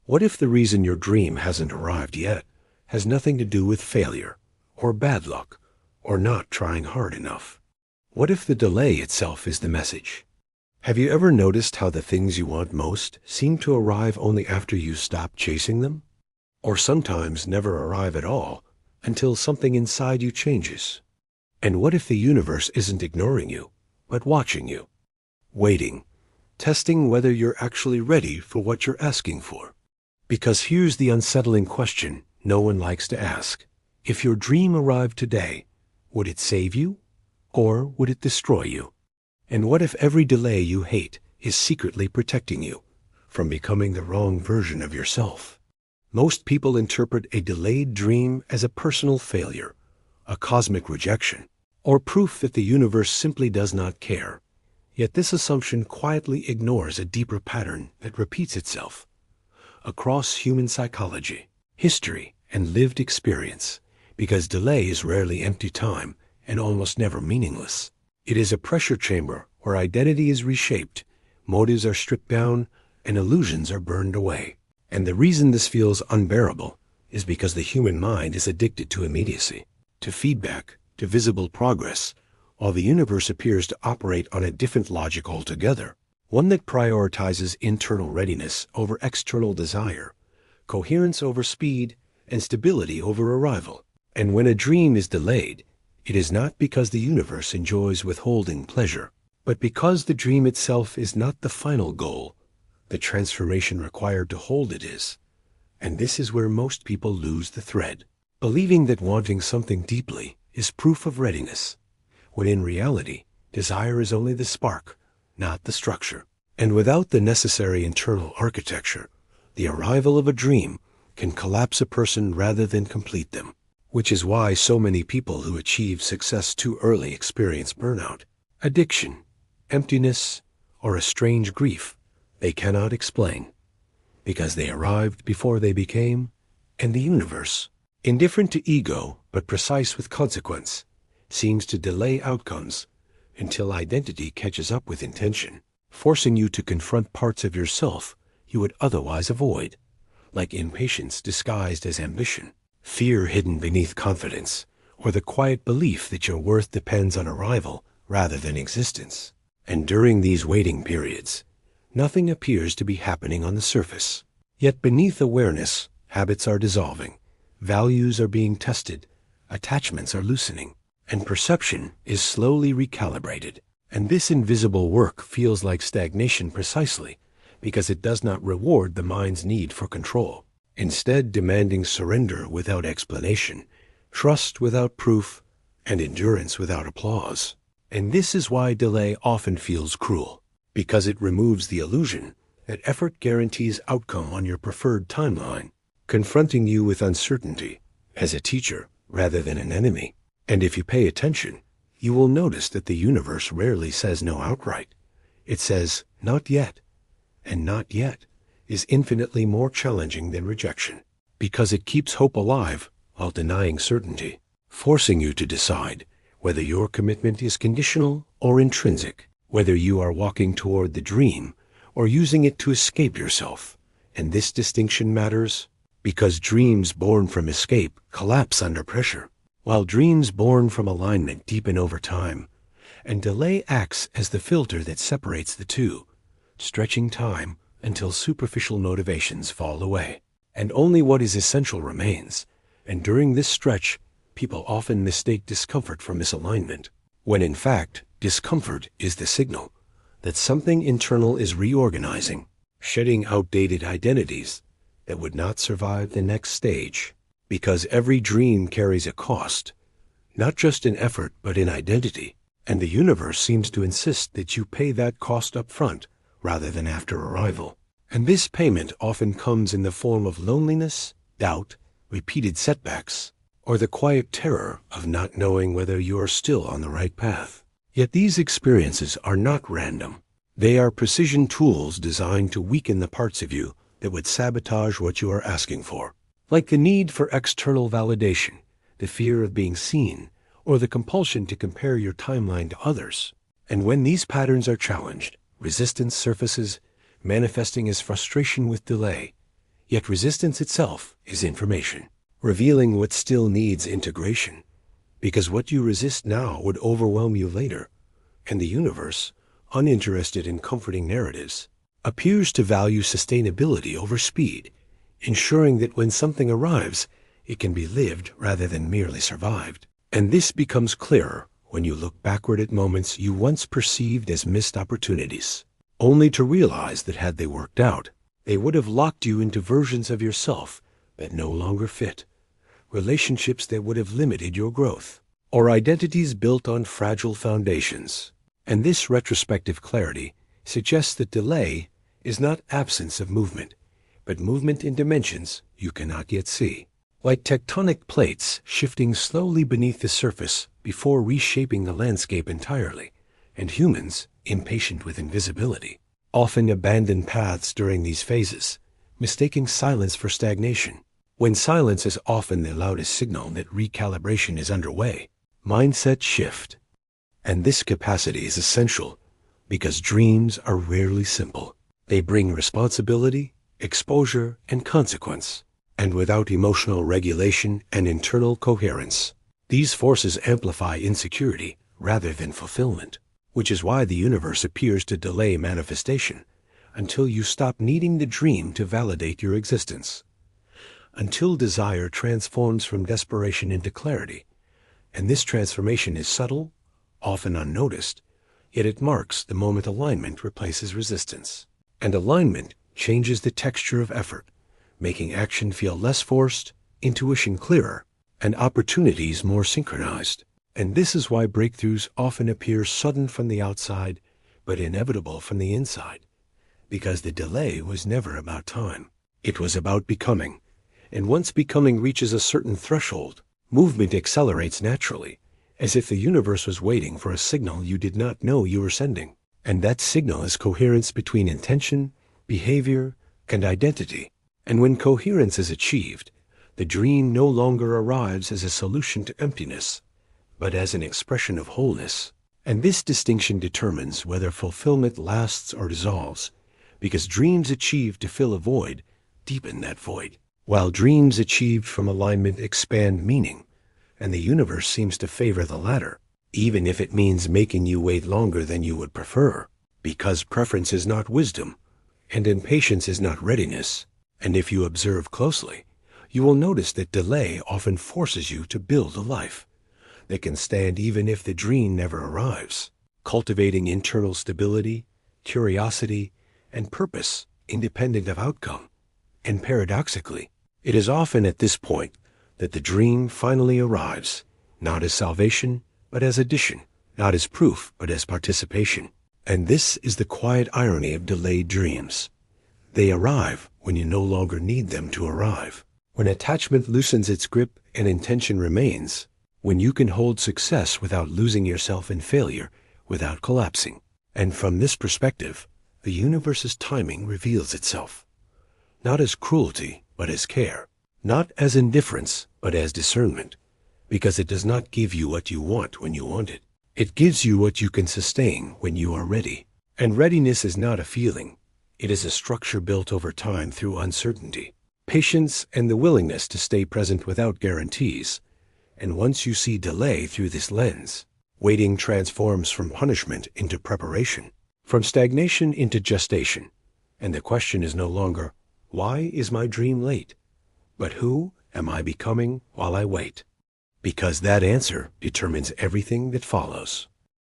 What if the reason your dream hasn't arrived yet has nothing to do with failure, or bad luck, or not trying hard enough? What if the delay itself is the message? Have you ever noticed how the things you want most seem to arrive only after you stop chasing them? Or sometimes never arrive at all until something inside you changes? And what if the universe isn't ignoring you, but watching you, waiting, testing whether you're actually ready for what you're asking for? Because here's the unsettling question no one likes to ask. If your dream arrived today, would it save you, or would it destroy you? And what if every delay you hate is secretly protecting you from becoming the wrong version of yourself? Most people interpret a delayed dream as a personal failure, a cosmic rejection, or proof that the universe simply does not care. Yet this assumption quietly ignores a deeper pattern that repeats itself across human psychology, history, and lived experience, because delay is rarely empty time and almost never meaningless. It is a pressure chamber where identity is reshaped, motives are stripped down, and illusions are burned away. And the reason this feels unbearable is because the human mind is addicted to immediacy, to feedback, to visible progress, while the universe appears to operate on a different logic altogether, one that prioritizes internal readiness over external desire, coherence over speed, and stability over arrival. And when a dream is delayed, it is not because the universe enjoys withholding pleasure, but because the dream itself is not the final goal. The transformation required to hold it is. And this is where most people lose the thread, believing that wanting something deeply is proof of readiness, when in reality, desire is only the spark, not the structure. And without the necessary internal architecture, the arrival of a dream can collapse a person rather than complete them. Which is why so many people who achieve success too early experience burnout, addiction, emptiness, or a strange grief they cannot explain, because they arrived before they became, and the universe, indifferent to ego but precise with consequence, seems to delay outcomes until identity catches up with intention, forcing you to confront parts of yourself you would otherwise avoid, like impatience disguised as ambition, fear hidden beneath confidence, or the quiet belief that your worth depends on arrival rather than existence. And during these waiting periods, nothing appears to be happening on the surface. Yet beneath awareness, habits are dissolving, values are being tested, attachments are loosening, and perception is slowly recalibrated. And this invisible work feels like stagnation precisely because it does not reward the mind's need for control, instead demanding surrender without explanation, trust without proof, and endurance without applause. And this is why delay often feels cruel, because it removes the illusion that effort guarantees outcome on your preferred timeline, confronting you with uncertainty as a teacher rather than an enemy. And if you pay attention, you will notice that the universe rarely says no outright. It says, not yet, and not yet is infinitely more challenging than rejection, because it keeps hope alive while denying certainty, forcing you to decide whether your commitment is conditional or intrinsic, whether you are walking toward the dream or using it to escape yourself. And this distinction matters because dreams born from escape collapse under pressure, while dreams born from alignment deepen over time, and delay acts as the filter that separates the two, stretching time until superficial motivations fall away, and only what is essential remains. And during this stretch, people often mistake discomfort for misalignment, when in fact, discomfort is the signal that something internal is reorganizing, shedding outdated identities that would not survive the next stage. Because every dream carries a cost, not just in effort but in identity, and the universe seems to insist that you pay that cost up front rather than after arrival. And this payment often comes in the form of loneliness, doubt, repeated setbacks, or the quiet terror of not knowing whether you are still on the right path. Yet these experiences are not random. They are precision tools designed to weaken the parts of you that would sabotage what you are asking for, like the need for external validation, the fear of being seen, or the compulsion to compare your timeline to others. And when these patterns are challenged, resistance surfaces, manifesting as frustration with delay, Yet resistance itself is information, revealing what still needs integration. Because what you resist now would overwhelm you later, and the universe, uninterested in comforting narratives, appears to value sustainability over speed, ensuring that when something arrives, it can be lived rather than merely survived. And this becomes clearer when you look backward at moments you once perceived as missed opportunities, only to realize that had they worked out, they would have locked you into versions of yourself that no longer fit, relationships that would have limited your growth, or identities built on fragile foundations. And this retrospective clarity suggests that delay is not absence of movement, but movement in dimensions you cannot yet see. Like tectonic plates shifting slowly beneath the surface before reshaping the landscape entirely, and humans, impatient with invisibility, often abandon paths during these phases, mistaking silence for stagnation. When silence is often the loudest signal that recalibration is underway, mindset shift. And this capacity is essential because dreams are rarely simple. They bring responsibility, exposure, and consequence. And without emotional regulation and internal coherence, these forces amplify insecurity rather than fulfillment, which is why the universe appears to delay manifestation until you stop needing the dream to validate your existence, until desire transforms from desperation into clarity. And this transformation is subtle, often unnoticed, yet it marks the moment alignment replaces resistance. And alignment changes the texture of effort, making action feel less forced, intuition clearer, and opportunities more synchronized. And this is why breakthroughs often appear sudden from the outside, but inevitable from the inside. Because the delay was never about time. It was about becoming. And once becoming reaches a certain threshold, movement accelerates naturally, as if the universe was waiting for a signal you did not know you were sending. And that signal is coherence between intention, behavior, and identity. And when coherence is achieved, the dream no longer arrives as a solution to emptiness, but as an expression of wholeness. And this distinction determines whether fulfillment lasts or dissolves, because dreams achieved to fill a void deepen that void, while dreams achieved from alignment expand meaning, and the universe seems to favor the latter, even if it means making you wait longer than you would prefer, because preference is not wisdom, and impatience is not readiness. And if you observe closely, you will notice that delay often forces you to build a life that can stand even if the dream never arrives, cultivating internal stability, curiosity, and purpose independent of outcome. And paradoxically, it is often at this point that the dream finally arrives, not as salvation, but as addition, not as proof, but as participation. And this is the quiet irony of delayed dreams. They arrive when you no longer need them to arrive, when attachment loosens its grip and intention remains, when you can hold success without losing yourself in failure, without collapsing. And from this perspective, the universe's timing reveals itself, not as cruelty, but as care, not as indifference, but as discernment, because it does not give you what you want when you want it. It gives you what you can sustain when you are ready. And readiness is not a feeling. It is a structure built over time through uncertainty, patience, and the willingness to stay present without guarantees. And once you see delay through this lens, waiting transforms from punishment into preparation, from stagnation into gestation. And the question is no longer, why is my dream late? But who am I becoming while I wait? Because that answer determines everything that follows.